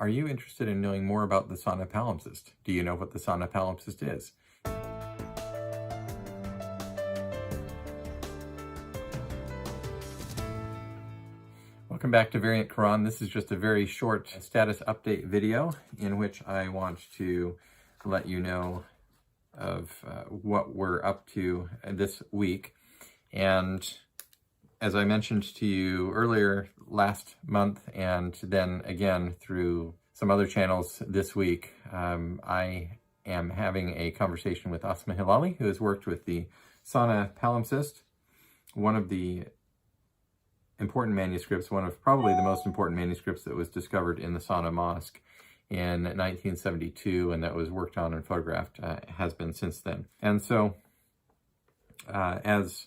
Are you interested in knowing more about the Sana palimpsest? Do you know what the Sana palimpsest is? Welcome back to Variant Quran. This is just a very short status update video in which I want to let you know of what we're up to this week. And as I mentioned to you earlier last month, and then again through some other channels this week, I am having a conversation with Asma Hilali, who has worked with the Sana palimpsest, one of the important manuscripts, one of probably the most important manuscripts that was discovered in the Sana Mosque in 1972, and that was worked on and photographed, has been since then. And so, as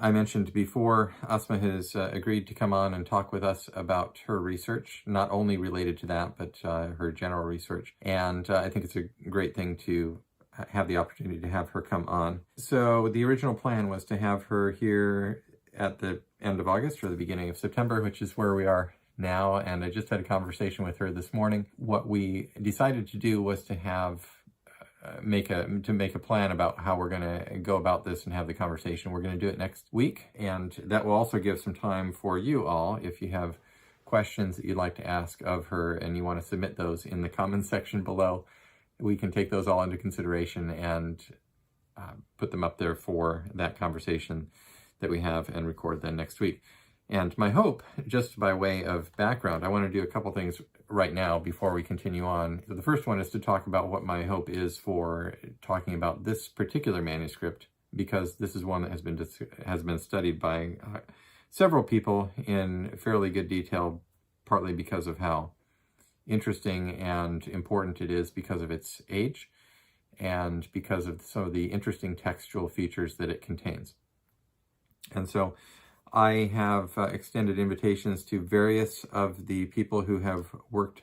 I mentioned before, Asma has agreed to come on and talk with us about her research, not only related to that, but her general research. And I think it's a great thing to have the opportunity to have her come on. So the original plan was to have her here at the end of August or the beginning of September, which is where we are now. And I just had a conversation with her this morning. What we decided to do was to have make a plan about how we're going to go about this and have the conversation. We're going to do it next week, and that will also give some time for you all, if you have questions that you'd like to ask of her and you want to submit those in the comments section below. We can take those all into consideration and put them up there for that conversation that we have and record then next week. And my hope, just by way of background, I want to do a couple things right now before we continue on. The first one is to talk about what my hope is for talking about this particular manuscript, because this is one that has been studied by several people in fairly good detail, partly because of how interesting and important it is because of its age and because of some of the interesting textual features that it contains. And so I have extended invitations to various of the people who have worked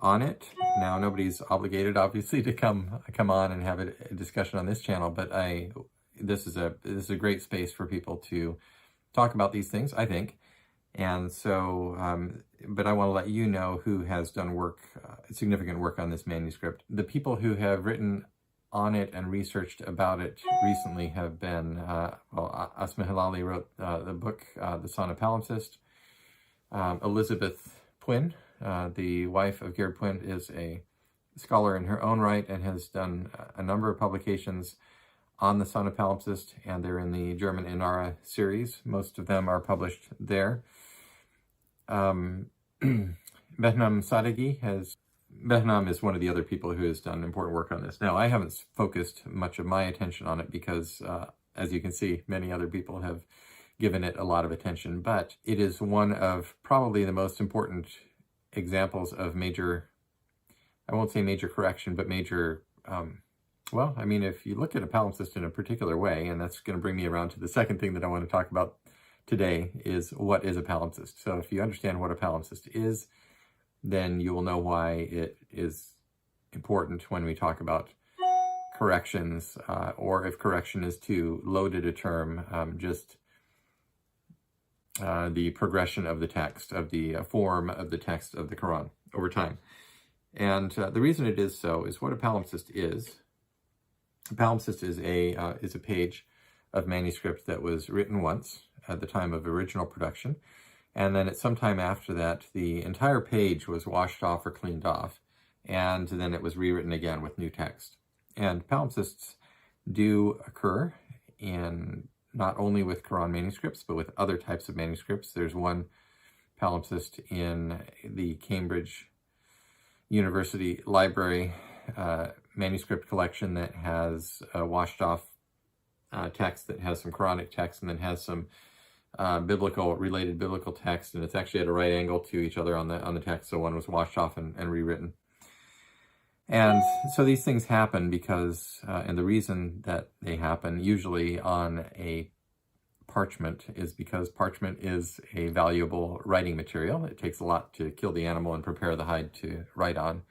on it. Now, nobody's obligated, obviously, to come on and have a discussion on this channel, but this is a great space for people to talk about these things, I think. And so, but I want to let you know who has done work, significant work on this manuscript. The people who have written on it and researched about it recently have been, Asma Hilali wrote the book, The Sana Palimpsest. Elizabeth Pwin, the wife of Gerd Pwin, is a scholar in her own right and has done a number of publications on the Sana Palimpsest, and they're in the German Inara series. Most of them are published there. Behnam Sadeghi Behnam is one of the other people who has done important work on this. Now, I haven't focused much of my attention on it because, as you can see, many other people have given it a lot of attention, but it is one of probably the most important examples of major, I won't say major correction, but major, well, I mean, if you look at a palimpsest in a particular way, and that's going to bring me around to the second thing that I want to talk about today, is what is a palimpsest. So if you understand what a palimpsest is, then you will know why it is important when we talk about corrections, or if correction is too loaded a term, just the progression of the text, of the form of the text of the Quran over time. And the reason it is so is what a palimpsest is. A palimpsest is a page of manuscript that was written once at the time of original production. And then at some time after that, the entire page was washed off or cleaned off, and then it was rewritten again with new text. And palimpsests do occur in not only with Quran manuscripts, but with other types of manuscripts. There's one palimpsest in the Cambridge University Library manuscript collection that has washed off text that has some Quranic text and then has some related biblical text, and it's actually at a right angle to each other on the text, so one was washed off and rewritten. And so these things happen because, and the reason that they happen usually on a parchment is because parchment is a valuable writing material. It takes a lot to kill the animal and prepare the hide to write on,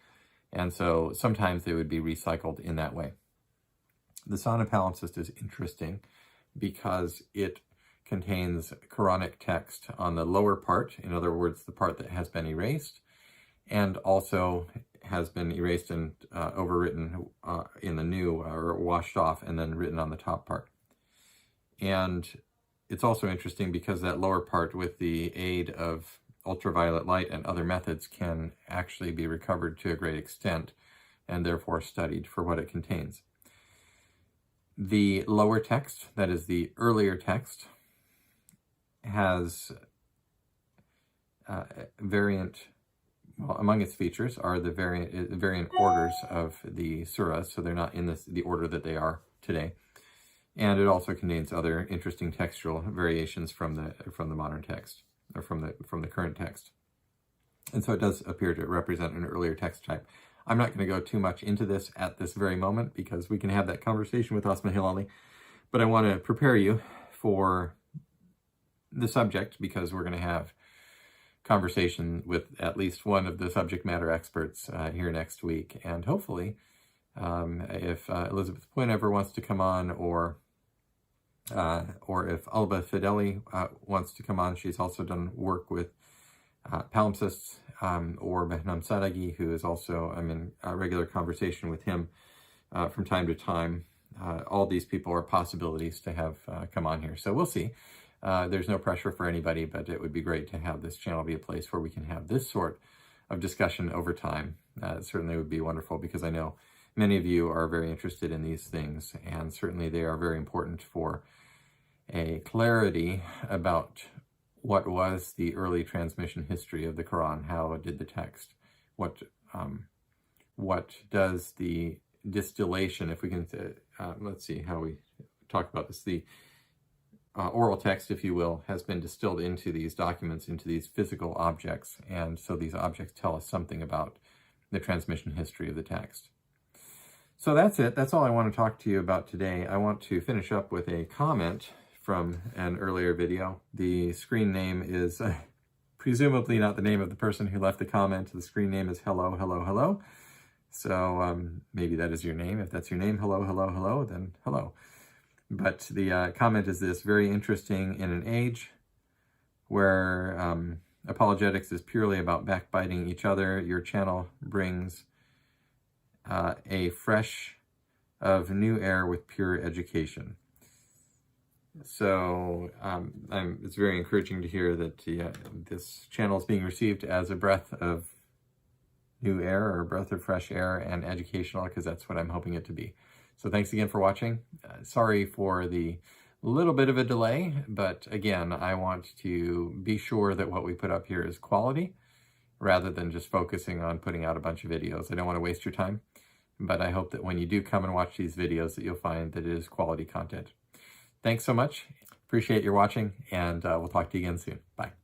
and so sometimes they would be recycled in that way. The Sana palimpsest is interesting because it contains Quranic text on the lower part, in other words, the part that has been erased, and also has been erased and overwritten in the new, or washed off and then written on the top part. And it's also interesting because that lower part, with the aid of ultraviolet light and other methods, can actually be recovered to a great extent and therefore studied for what it contains. The lower text, that is the earlier text, has among its features are the variant orders of the surahs, so they're not in the order that they are today. And it also contains other interesting textual variations from the modern text, or from the current text. And so it does appear to represent an earlier text type. I'm not going to go too much into this at this very moment because we can have that conversation with Asma Hilali, but I want to prepare you for the subject because we're going to have conversation with at least one of the subject matter experts here next week. And hopefully, if Elizabeth Quinn ever wants to come on, or if Alba Fideli wants to come on, she's also done work with palimpsests, or Behnam Sadeghi, who is also, I'm in regular conversation with him from time to time. All these people are possibilities to have come on here. So we'll see. There's no pressure for anybody, but it would be great to have this channel be a place where we can have this sort of discussion over time. It certainly would be wonderful because I know many of you are very interested in these things, and certainly they are very important for a clarity about what was the early transmission history of the Quran. How did the text, what does the distillation, if we can, let's see how we talk about this, the oral text, if you will, has been distilled into these documents, into these physical objects, and so these objects tell us something about the transmission history of the text. So that's it. That's all I want to talk to you about today. I want to finish up with a comment from an earlier video. The screen name is presumably not the name of the person who left the comment. The screen name is hello, hello, hello. So maybe that is your name. If that's your name, hello, hello, hello, then hello. But the comment is this: very interesting in an age where apologetics is purely about backbiting each other. Your channel brings a fresh of new air with pure education. So it's very encouraging to hear that this channel is being received as a breath of new air, or a breath of fresh air, and educational, because that's what I'm hoping it to be. So thanks again for watching. Sorry for the little bit of a delay, but again, I want to be sure that what we put up here is quality, rather than just focusing on putting out a bunch of videos. I don't want to waste your time, but I hope that when you do come and watch these videos that you'll find that it is quality content. Thanks so much. Appreciate your watching, and we'll talk to you again soon. Bye.